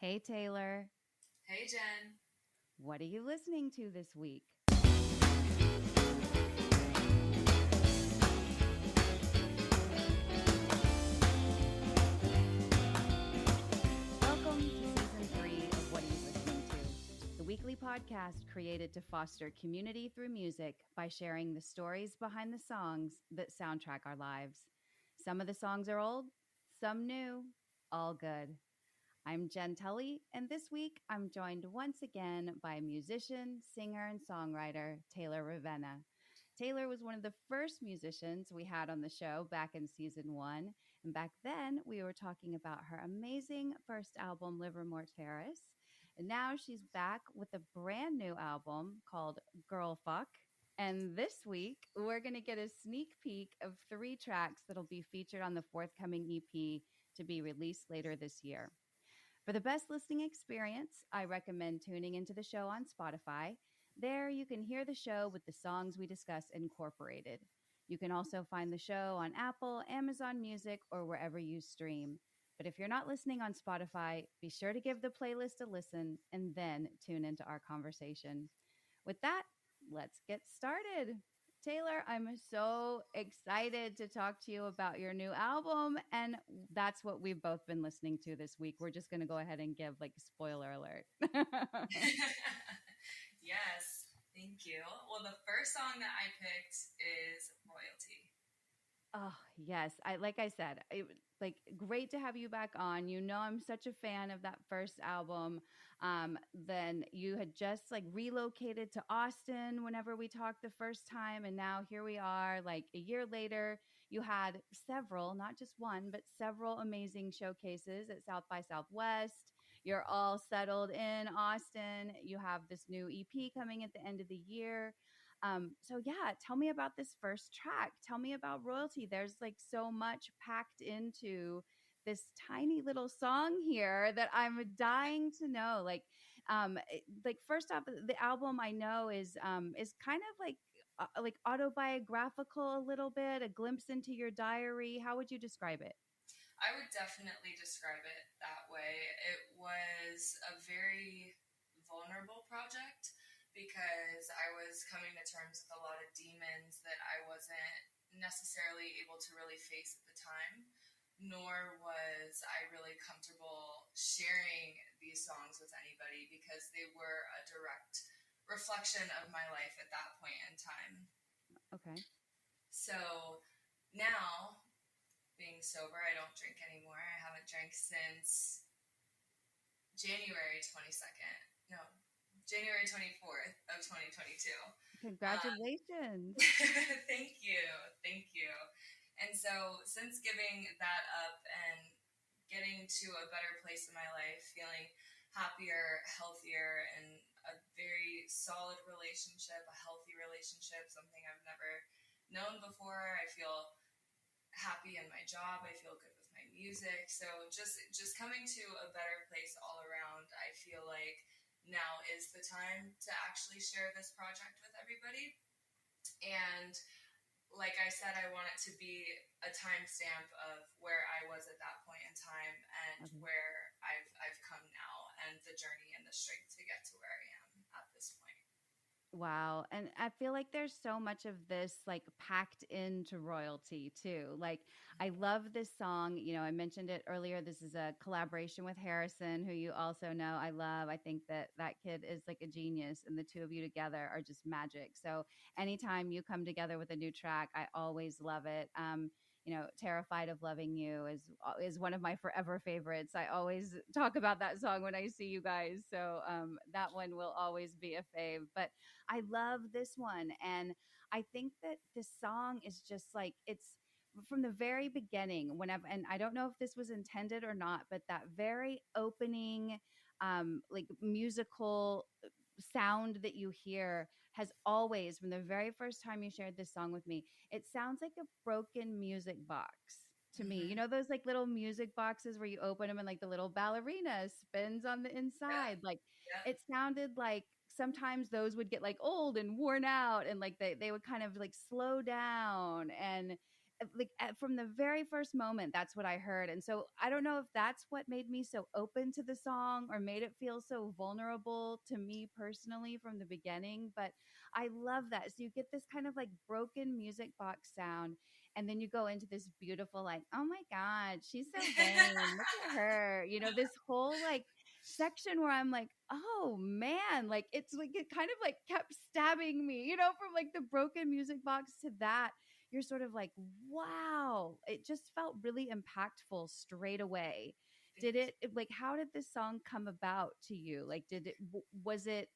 Hey, Taylor. Hey, Jen. What are you listening to this week? Welcome to season 3 of What Are You Listening To? The weekly podcast created to foster community through music by sharing the stories behind the songs that soundtrack our lives. Some of the songs are old, some new, all good. I'm Jenn Tully, and this week I'm joined once again by musician, singer, and songwriter Taylor Ravenna. Taylor was one of the first musicians we had on the show back in season 1, and back then we were talking about her amazing first album, Livermore Terrace. And now she's back with a brand new album called Girl Fuck. And this week, we're going to get a sneak peek of 3 tracks that'll be featured on the forthcoming EP to be released later this year. For the best listening experience, I recommend tuning into the show on Spotify. There, you can hear the show with the songs we discuss incorporated. You can also find the show on Apple, Amazon Music, or wherever you stream. But if you're not listening on Spotify, be sure to give the playlist a listen and then tune into our conversation. With that, let's get started. Taylor, I'm so excited to talk to you about your new album. And that's what we've both been listening to this week. We're just going to go ahead and give like spoiler alert. Yes, thank you. Well, the first song that I picked is Royalty. Oh, yes. Like I said, like great to have you back on. You know, I'm such a fan of that first album. Then you had just like relocated to Austin whenever we talked the first time. And now here we are, like a year later. You had several, not just one, but several amazing showcases at South by Southwest. You're all settled in Austin. You have this new EP coming at the end of the year. So yeah, tell me about this first track. Tell me about Royalty. There's like so much packed into this tiny little song here that I'm dying to know. Like first off, the album I know is kind of like autobiographical a little bit, a glimpse into your diary. How would you describe it? I would definitely describe it that way. It was a very vulnerable project because I was coming to terms with a lot of demons that I wasn't necessarily able to really face at the time, nor was I really comfortable sharing these songs with anybody because they were a direct reflection of my life at that point in time. Okay. So now, being sober, I don't drink anymore. I haven't drank since January 22nd. No, January 24th of 2022. Congratulations. Thank you. Thank you. And so since giving that up and getting to a better place in my life, feeling happier, healthier, and a very solid relationship, a healthy relationship, something I've never known before. I feel happy in my job. I feel good with my music. So just coming to a better place all around. I feel like now is the time to actually share this project with everybody. And like I said, I want it to be a timestamp of where I was at that point in time and Okay. where I've come now and the journey and the strength to get to where I am at this point. Wow. And I feel like there's so much of this like packed into Royalty too. Like I love this song. You know, I mentioned it earlier. This is a collaboration with Harrisun, who you also know I love. I think that that kid is like a genius and the two of you together are just magic. So anytime you come together with a new track, I always love it. You know, Terrified of Loving You is one of my forever favorites. I always talk about that song when I see you guys. So that one will always be a fave. But I love this one. And I think that this song is just like, it's from the very beginning, whenever, and I don't know if this was intended or not, but that very opening, like musical sound that you hear has always, from the very first time you shared this song with me, it sounds like a broken music box to me. You Mm-hmm. know, those like little music boxes where you open them and like the little ballerina spins on the Yeah. inside. Like Yeah. it sounded like sometimes those would get like old and worn out and like they would kind of like slow down and from the very first moment, that's what I heard. And so I don't know if that's what made me so open to the song or made it feel so vulnerable to me personally from the beginning. But I love that. So you get this kind of like broken music box sound, and then you go into this beautiful, like, oh my God, she's so vain. Look at her. This whole like section where I'm like, oh man, like it's like it kind of like kept stabbing me, from like the broken music box to that. You're sort of like, wow, it just felt really impactful straight away. Did Thank it like how did this song come about to you? Like was it,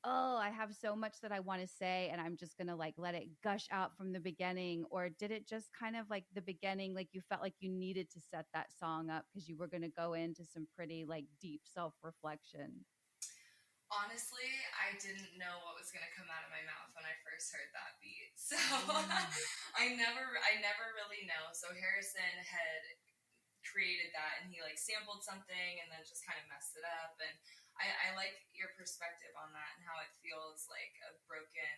oh, I have so much that I want to say and I'm just going to like let it gush out from the beginning? Or did it just kind of like the beginning, like you felt like you needed to set that song up because you were going to go into some pretty like deep self reflection? Honestly, I didn't know what was going to come out of my mouth when I first heard that beat. So Yeah. I never really know. So Harrison had created that and he like sampled something and then just kind of messed it up. And I like your perspective on that and how it feels like a broken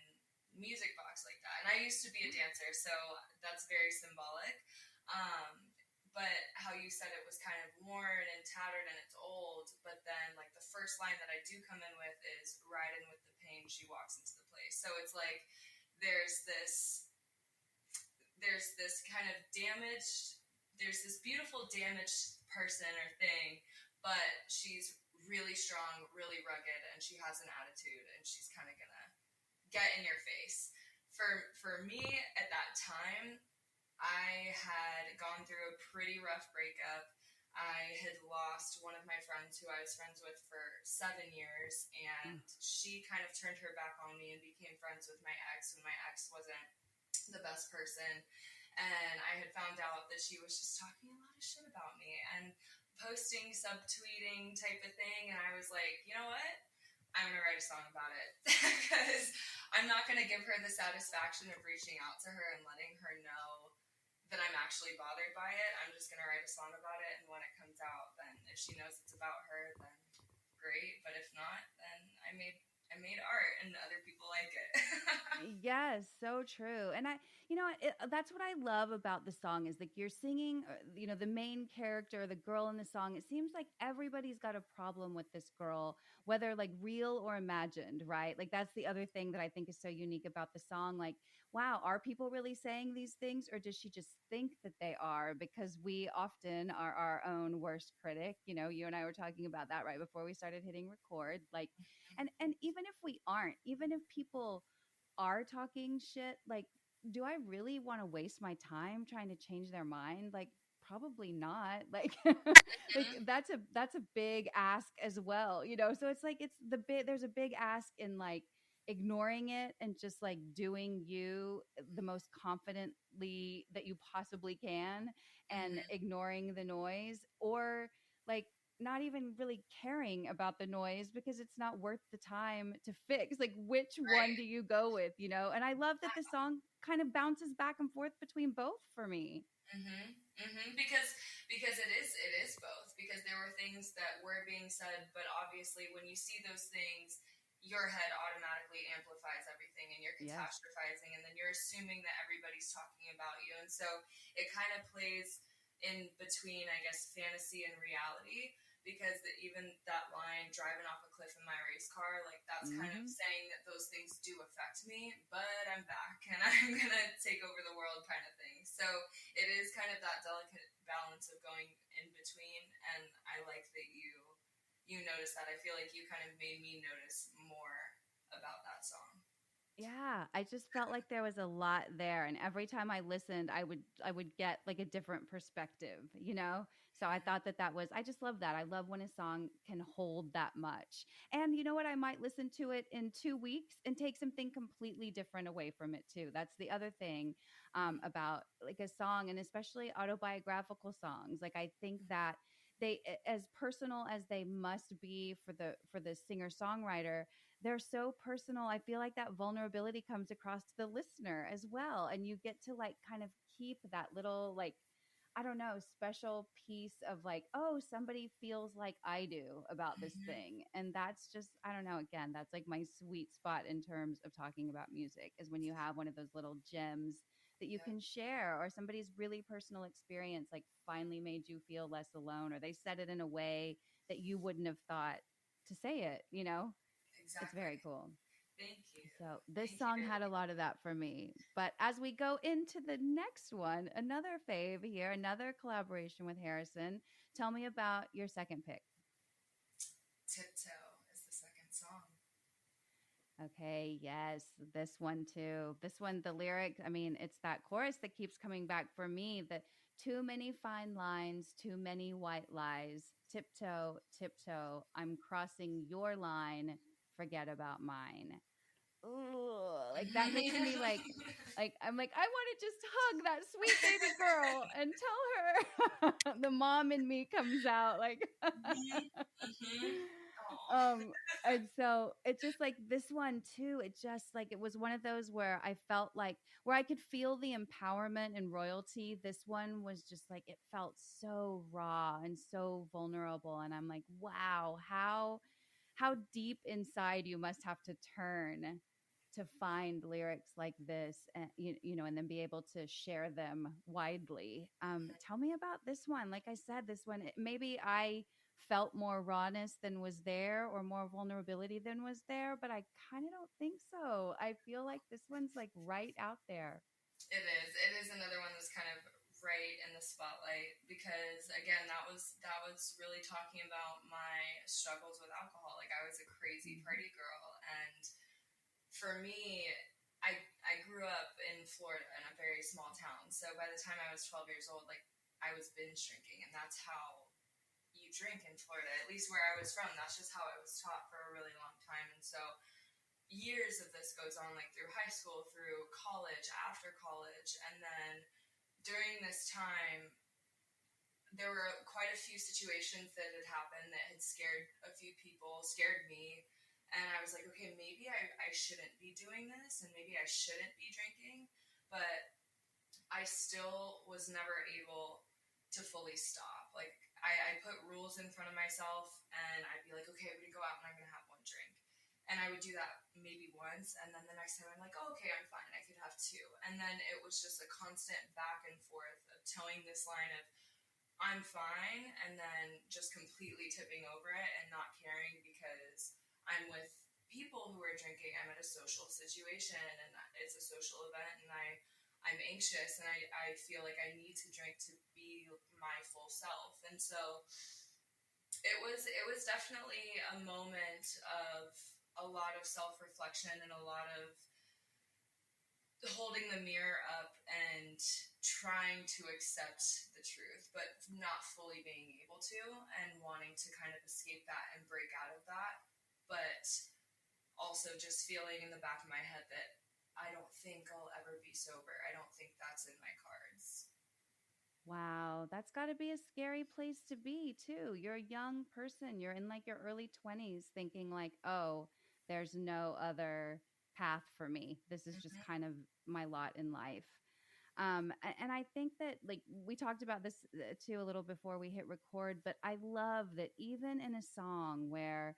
music box like that. And I used to be a dancer, so that's very symbolic. Um, but how you said it was kind of worn and tattered and it's old, but then like the first line that I do come in with is riding with the pain, she walks into the place. So it's like there's this there's this kind of damaged there's this beautiful damaged person or thing, but she's really strong, really rugged, and she has an attitude and she's kind of gonna get in your face. For me at that time, I had gone through a pretty rough breakup. I had lost one of my friends who I was friends with for 7 years, and she kind of turned her back on me and became friends with my ex when my ex wasn't the best person. And I had found out that she was just talking a lot of shit about me and posting, subtweeting type of thing. And I was like, you know what? I'm going to write a song about it because I'm not going to give her the satisfaction of reaching out to her and letting her know that I'm actually bothered by it. I'm just going to write a song about it. And when it comes out, then if she knows it's about her, then great. But if not, then I made art and other people like it. Yes, so true. And that's what I love about the song is like you're singing, the main character, the girl in the song. It seems like everybody's got a problem with this girl, whether like real or imagined, right? Like that's the other thing that I think is so unique about the song. Like, wow, are people really saying these things or does she just think that they are? Because we often are our own worst critic. You and I were talking about that right before we started hitting record. Like, and even if we aren't, even if people are talking shit, like, do I really want to waste my time trying to change their mind? Like, probably not. Like, like that's a big ask as well, So it's like there's a big ask in like ignoring it and just like doing you the most confidently that you possibly can and Mm-hmm. ignoring the noise, or like not even really caring about the noise because it's not worth the time to fix. Like, which one Right. do you go with, And I love that the song kind of bounces back and forth between both for me. Mm-hmm. Mm-hmm. Because it is both. Because there were things that were being said, but obviously when you see those things, your head automatically amplifies everything and you're Yes. catastrophizing and then you're assuming that everybody's talking about you. And so it kind of plays in between, I guess, fantasy and reality because even that line driving off a cliff in my race car, like that's kind of Hmm. saying that those things do affect me, but I'm back and I'm gonna take over the world kind of thing. So it is kind of that delicate balance of going in between, and I like that you notice that. I feel like you kind of made me notice more about that song. Yeah, I just felt like there was a lot there, and every time I listened, I would get like a different perspective. So I thought that was, I just love that. I love when a song can hold that much. And you know what? I might listen to it in 2 weeks and take something completely different away from it too. That's the other thing about like a song, and especially autobiographical songs. Like I think that as personal as they must be for the singer songwriter, they're so personal. I feel like that vulnerability comes across to the listener as well. And you get to like kind of keep that little like, I don't know, special piece of like, oh, somebody feels like I do about this Mm-hmm. thing. And that's just, I don't know, again, that's like my sweet spot in terms of talking about music is when you have one of those little gems that you Yeah, can share, or somebody's really personal experience like finally made you feel less alone, or they said it in a way that you wouldn't have thought to say it, you know? It's exactly. very cool. Thank you. So this Thank song you. had a lot of that for me. But as we go into the next one, another fave here, another collaboration with Harrison. Tell me about your second pick. Tiptoe is the second song. Okay, yes, this one too. This one, the lyric, I mean, it's that chorus that keeps coming back for me. The too many fine lines, too many white lies. Tiptoe, tiptoe, I'm crossing your line, forget about mine. Ooh, like that makes me like I'm like I want to just hug that sweet baby girl and tell her. The mom in me comes out like Mhm. Mhm. Oh. um and so it's just like this one too, it just like it was one of those where I felt like where I could feel the empowerment and royalty. This one was just like it felt so raw and so vulnerable, and I'm like, wow, how deep inside you must have to turn to find lyrics like this, and you know, and then be able to share them widely. Tell me about this one. Like I said, this one maybe I felt more rawness than was there, or more vulnerability than was there, but I kind of don't think so. I feel like this one's like right out there. It is. It is another one that's kind of right in the spotlight because again, that was really talking about my struggles with alcohol. Like I was a crazy Mhm. party girl, and for me, I grew up in Florida in a very small town. So by the time I was 12 years old, like I was binge drinking, and that's how you drink in Florida. At least where I was from, that's just how I was taught for a really long time. And so years of this goes on, like through high school, through college, after college, and then during this time, there were quite a few situations that had happened that had scared a few people, scared me. And I was like, okay, maybe I shouldn't be doing this and maybe I shouldn't be drinking. But I still was never able to fully stop. Like, I put rules in front of myself and I'd be like, okay, I'm going to go out and I'm going to have one drink. And I would do that maybe once. And then the next time I'm like, oh, okay, I'm fine. I could have two. And then it was just a constant back and forth of towing this line of, I'm fine, and then just completely tipping over it and not caring because I'm with people who are drinking. I'm at a social situation and it's a social event, and I'm anxious and I feel like I need to drink to be my full self. And so it was definitely a moment of a lot of self reflection and a lot of holding the mirror up and trying to accept the truth, but not fully being able to, and wanting to kind of escape that and break out of that. But also just feeling in the back of my head that I don't think I'll ever be sober. I don't think that's in my cards. Wow, that's got to be a scary place to be, too. You're a young person. You're in like your early 20s thinking like, "Oh, there's no other path for me. This is just Mm-hmm. kind of my lot in life." And I think that like we talked about this too a little before we hit record, but I love that even in a song where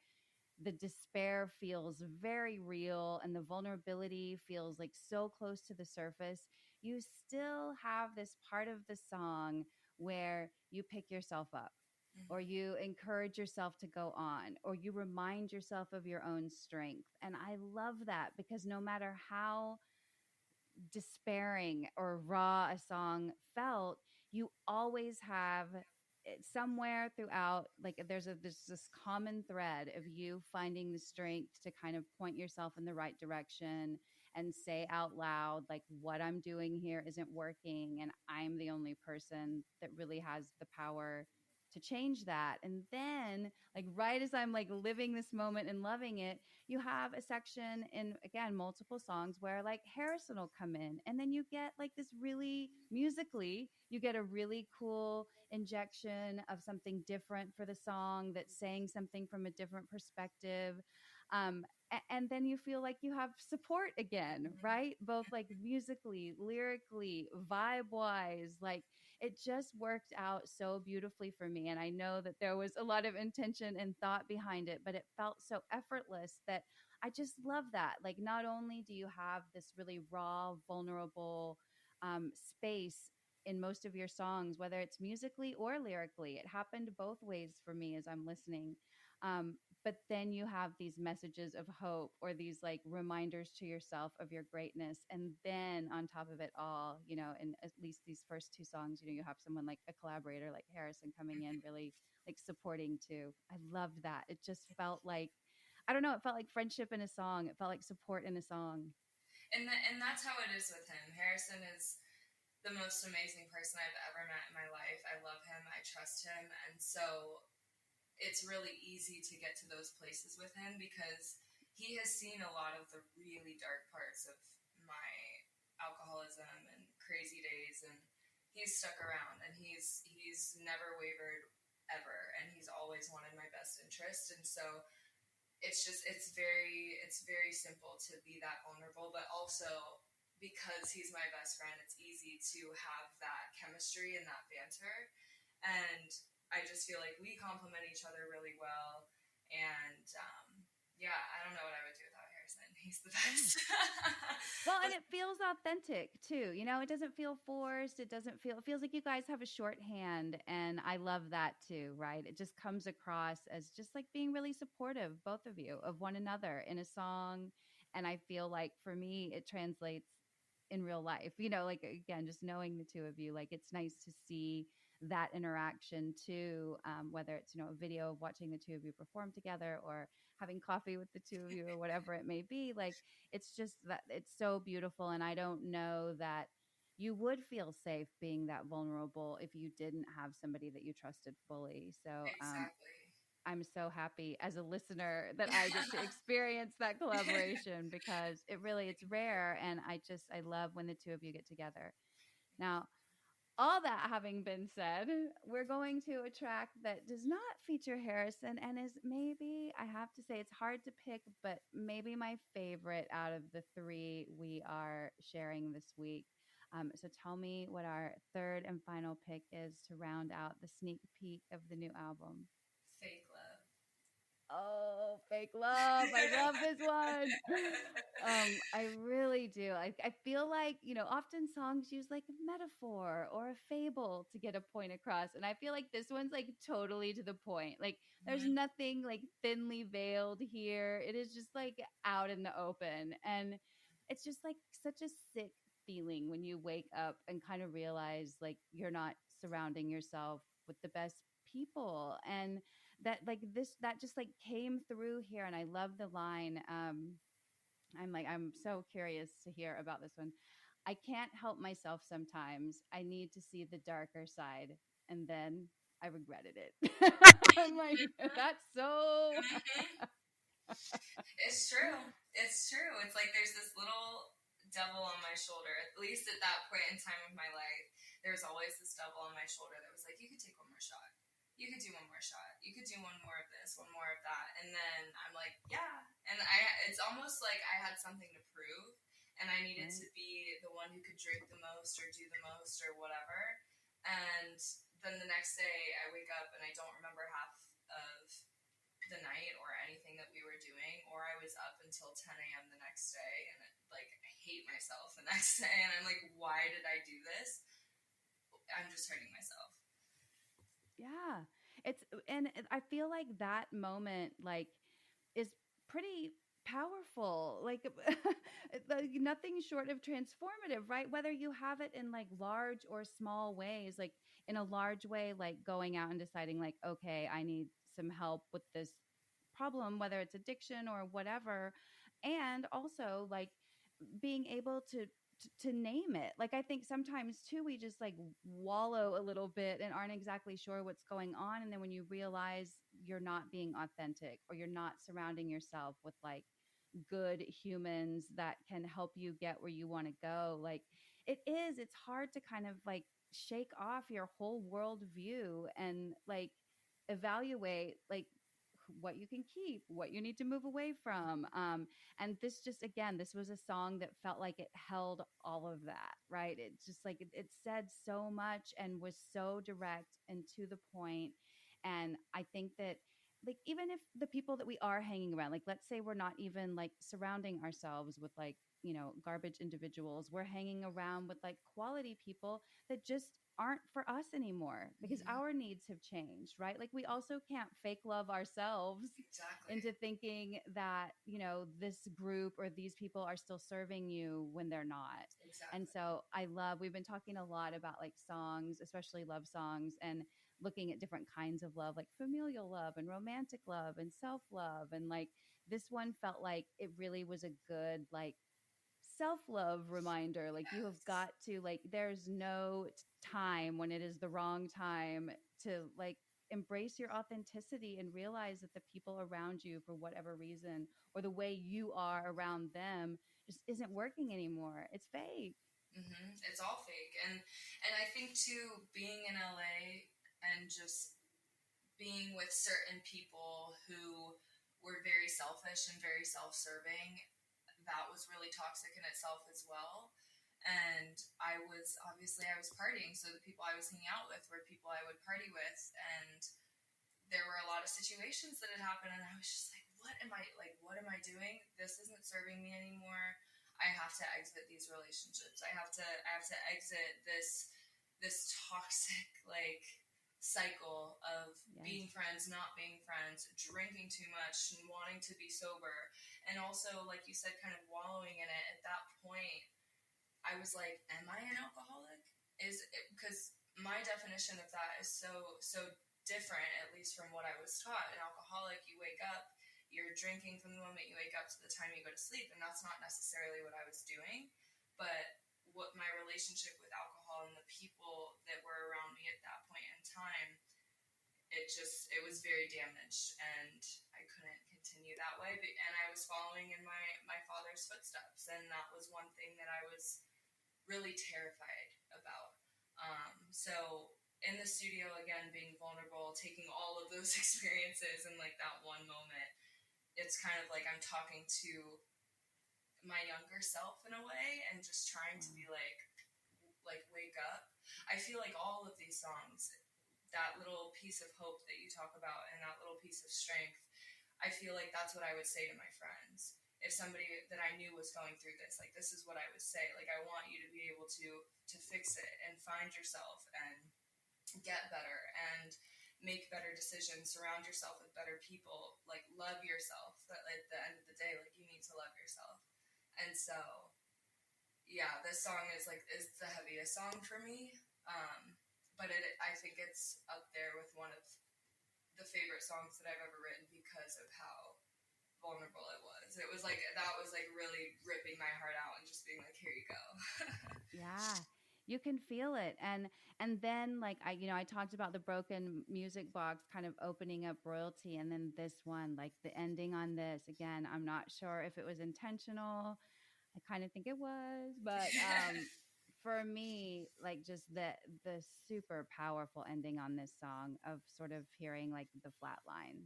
the despair feels very real and the vulnerability feels like so close to the surface, you still have this part of the song where you pick yourself up, or Mm-hmm. you encourage yourself to go on, or you remind yourself of your own strength. And I love that because no matter how despairing or raw a song felt, you always have somewhere throughout, like there's this common thread of you finding the strength to kind of point yourself in the right direction and say out loud like, what I'm doing here isn't working, and I'm the only person that really has the power to change that. And then like right as I'm like living this moment and loving it, you have a section in again multiple songs where like Harrison will come in, and then you get like this really musically, you get a really cool injection of something different for the song that's saying something from a different perspective. And then you feel like you have support again, right? Both like musically, lyrically, vibe wise, like it just worked out so beautifully for me. And I know that there was a lot of intention and thought behind it, but it felt so effortless that I just love that. Like, not only do you have this really raw, vulnerable, space in most of your songs, whether it's musically or lyrically. It happened both ways for me as I'm listening. But then you have these messages of hope or these like reminders to yourself of your greatness. And then on top of it all, in at least these first two songs, you have someone like a collaborator like Harrisun coming in, really like supporting too. I loved that. It just felt like, I don't know, it felt like friendship in a song. It felt like support in a song. And that's how it is with him. Harrisun is the most amazing person I've ever met in my life. I love him. I trust him. And so it's really easy to get to those places with him because he has seen a lot of the really dark parts of my alcoholism and crazy days, and he's stuck around, and he's never wavered ever, and he's always wanted my best interest. And so it's very simple to be that vulnerable, but also because he's my best friend, it's easy to have that chemistry and that banter. And I just feel like we complement each other really well. And yeah, I don't know what I would do without Harrisun. He's the best. Well, and it feels authentic too. It doesn't feel forced. It feels like you guys have a shorthand. And I love that too, right? It just comes across as just like being really supportive, both of you, of one another in a song. And I feel like for me, it translates in real life, like again, just knowing the two of you, like it's nice to see that interaction too, whether it's, a video of watching the two of you perform together or having coffee with the two of you or whatever it may be. Like it's just that it's so beautiful. And I don't know that you would feel safe being that vulnerable if you didn't have somebody that you trusted fully. So Exactly. I'm so happy as a listener that I get to experience that collaboration because it's rare. And I love when the two of you get together. Now, all that having been said, we're going to a track that does not feature Harrisun and is maybe, I have to say, it's hard to pick, but maybe my favorite out of the three we are sharing this week. So tell me what our third and final pick is to round out the sneak peek of the new album. Fake love. Oh, fake love. I love this one. I really do. I feel like, often songs use like a metaphor or a fable to get a point across. And I feel like this one's like totally to the point. Like there's Mm-hmm. nothing like thinly veiled here. It is just like out in the open. And it's just like such a sick feeling when you wake up and kind of realize like you're not surrounding yourself with the best people. And that just like came through here. And I love the line. I'm so curious to hear about this one. I can't help myself sometimes. I need to see the darker side. And then I regretted it. I'm like, that's so. Mm-hmm. It's true. It's true. It's like there's this little devil on my shoulder. At least at that point in time of my life, there was always this devil on my shoulder that was like, you could take one more shot. You could do one more shot. You could do one more of this, one more of that. And then I'm like, yeah. And it's almost like I had something to prove and I needed Right. to be the one who could drink the most or do the most or whatever. And then the next day I wake up and I don't remember half of the night or anything that we were doing, or I was up until 10 a.m. the next day and like I hate myself the next day and I'm like, why did I do this? I'm just hurting myself. Yeah. I feel like that moment like is pretty powerful. Like like nothing short of transformative, right? Whether you have it in like large or small ways, like in a large way, like going out and deciding like, okay, I need some help with this problem, whether it's addiction or whatever. And also like being able to name it. Like I think sometimes too we just like wallow a little bit and aren't exactly sure what's going on, and then when you realize you're not being authentic or you're not surrounding yourself with like good humans that can help you get where you want to go, like it's hard to kind of like shake off your whole world view and like evaluate like what you can keep, what you need to move away from. And this just, again, this was a song that felt like it held all of that, right? It just like it said so much and was so direct and to the point. And I think that like even if the people that we are hanging around, like let's say we're not even like surrounding ourselves with like, garbage individuals, we're hanging around with like quality people that just aren't for us anymore because Mm-hmm. our needs have changed, right? Like we also can't fake love ourselves Exactly. into thinking that, this group or these people are still serving you when they're not. And Exactly. so we've been talking a lot about like songs, especially love songs, and looking at different kinds of love, like familial love and romantic love and self love. And like this one felt like it really was a good, like, self love reminder. Like you have Yes. got to, like, there's no time when it is the wrong time to, like, embrace your authenticity and realize that the people around you, for whatever reason, or the way you are around them, just isn't working anymore. It's fake. It's all fake, and I think too, being in LA and just being with certain people who were very selfish and very self-serving, that was really toxic in itself as well. And I was partying, so the people I was hanging out with were people I would party with, and there were a lot of situations that had happened, and I was just like, what am I doing? This isn't serving me anymore. I have to exit these relationships. I have to exit this toxic, like, cycle of Yes. being friends, not being friends, drinking too much, and wanting to be sober, and also, like you said, kind of wallowing in it. At that point, I was like, am I an alcoholic? Is it because my definition of that is so different, at least from what I was taught. An alcoholic, you wake up, you're drinking from the moment you wake up to the time you go to sleep, and that's not necessarily what I was doing. But what my relationship with alcohol and the people that were around me at that point in time, it was very damaged, and I couldn't continue that way. And I was following in my father's footsteps, and that was one thing that I was really terrified about. So in the studio, again, being vulnerable, taking all of those experiences in like that one moment, it's kind of like I'm talking to my younger self in a way, and just trying to Wow. be like wake up. I feel like all of these songs, that little piece of hope that you talk about and that little piece of strength, I feel like that's what I would say to my friends. If somebody that I knew was going through this, like, this is what I would say. Like, I want you to be able to fix it and find yourself and get better and make better decisions, surround yourself with better people, like, love yourself. That at the end of the day, like, you need to love yourself. And so, yeah, this song is the heaviest song for me. But I think it's up there with one of the favorite songs that I've ever written because of how vulnerable it was. It was like that was like really ripping my heart out and just being like, here you go. Yeah. You can feel it. And then, like, I talked about the broken music box kind of opening up royalty, and then this one, like the ending on this, again, I'm not sure if it was intentional. I kind of think it was, but for me, like, just the super powerful ending on this song of sort of hearing like the flat line,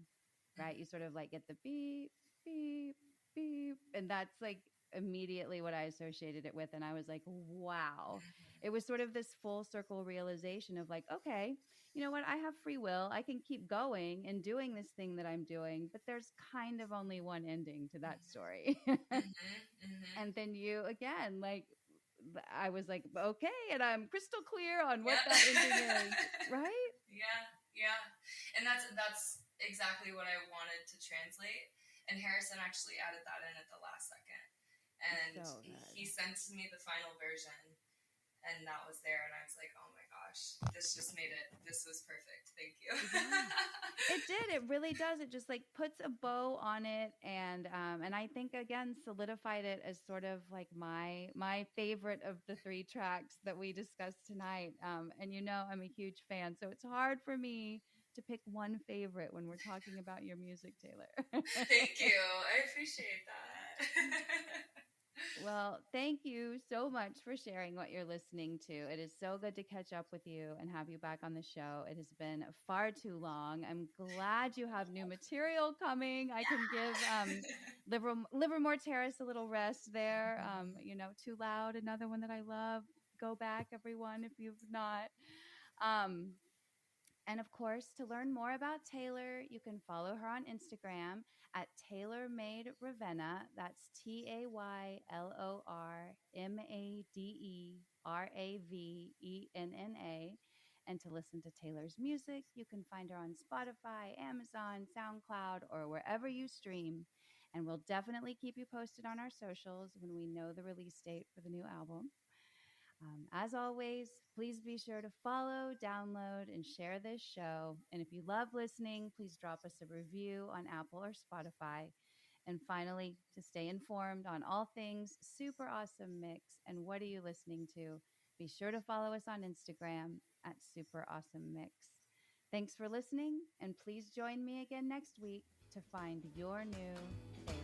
right? You Mm-hmm. sort of like get the beep, beep, beep, and that's like immediately what I associated it with, and I was like, wow. It was sort of this full circle realization of like, okay, you know what? I have free will. I can keep going and doing this thing that I'm doing, but there's kind of only one ending to that story. Mm-hmm. Mm-hmm. And then you again, like, I was like, okay, and I'm crystal clear on what Yep. that ending is, right? Yeah, yeah. And that's exactly what I wanted to translate. And Harrison actually added that in at the last second. And So he good. sent me the final version, and that was there, and I was like, oh my gosh, this was perfect. Thank you. Yeah. It did. It really does. It just like puts a bow on it, and I think again solidified it as sort of like my favorite of the three tracks that we discussed tonight. And I'm a huge fan, so it's hard for me to pick one favorite when we're talking about your music, Taylor. Thank you. I appreciate that. Well, thank you so much for sharing what you're listening to. It is so good to catch up with you and have you back on the show. It has been far too long. I'm glad you have new material coming. I can give Livermore Terrace a little rest there. Too Loud, another one that I love. Go back, everyone, if you've not. Um, And of course, to learn more about Taylor, you can follow her on Instagram at Taylor Made Ravenna. That's TaylorMadeRavenna. And to listen to Taylor's music, you can find her on Spotify, Amazon, SoundCloud, or wherever you stream. And we'll definitely keep you posted on our socials when we know the release date for the new album. As always, please be sure to follow, download, and share this show. And if you love listening, please drop us a review on Apple or Spotify. And finally, to stay informed on all things Super Awesome Mix and what are you listening to, be sure to follow us on Instagram at Super Awesome Mix. Thanks for listening, and please join me again next week to find your new favorite.